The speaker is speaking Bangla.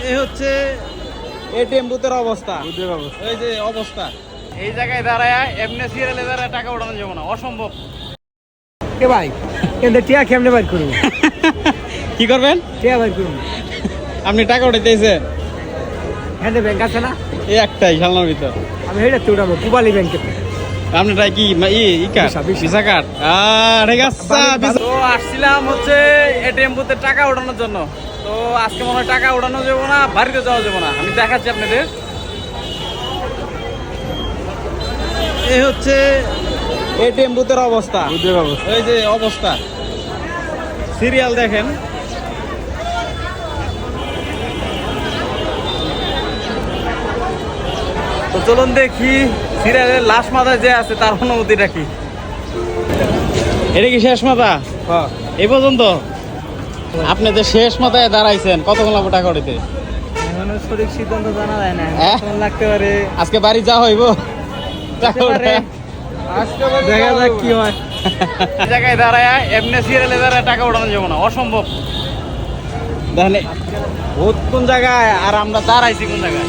এই হচ্ছে এটিএম বুথের অবস্থা। এই যে অবস্থা, এই জায়গায় দাঁড়ায় এমনি সিরিয়ালে দাঁড়ায় টাকা উঠানো যাবে না, অসম্ভব। কে ভাই কিন্তু টিয়া কেমনে বাইর করবো? কি করবেন? টিয়া বাইর করবো। আপনি টাকা উঠাইতেছে? হ্যাঁ ব্যাংক আছে না, এই একটাই সালনার ভিতর। আমি হেঁটে তো উঠাবো পুবালি ব্যাংকে। আপনারটা কি ভিসা কার্ড? ঠিক আছে। তো আসছিলাম হচ্ছে এটিএম বুথে টাকা ওঠানোর জন্য। তো আজকে মনে হয় টাকা ওঠানো যাবো না, বাড়িতে যাওয়া যাবো না। আমি দেখাচ্ছি আপনাদের। এই হচ্ছে এটিএম বুথের অবস্থা। এই যে অবস্থা, সিরিয়াল দেখেন। তো চলুন দেখি সিরিয়ালের লাস্ট মাথায় যে আছে তার অনুমতিটা কি। এটা কি শেষ মাথা? এই পর্যন্ত আপনি যে শেষ মাথায় দাঁড়াইছেন, কতক্ষণ লাগবে টাকা উঠাইতে? সঠিক সিদ্ধান্ত জানা যায় না, লাগতে পারে। আজকে বাড়ি যা হইব, দেখা যাক কি হয়। এই জায়গায় দাঁড়ায় এমনি সিরিয়ালে দাঁড়ায় টাকা উঠানো যাবো না, অসম্ভব। দেখেন ভূত কোন জায়গায় আর আমরা দাঁড়াইছি কোন জায়গায়।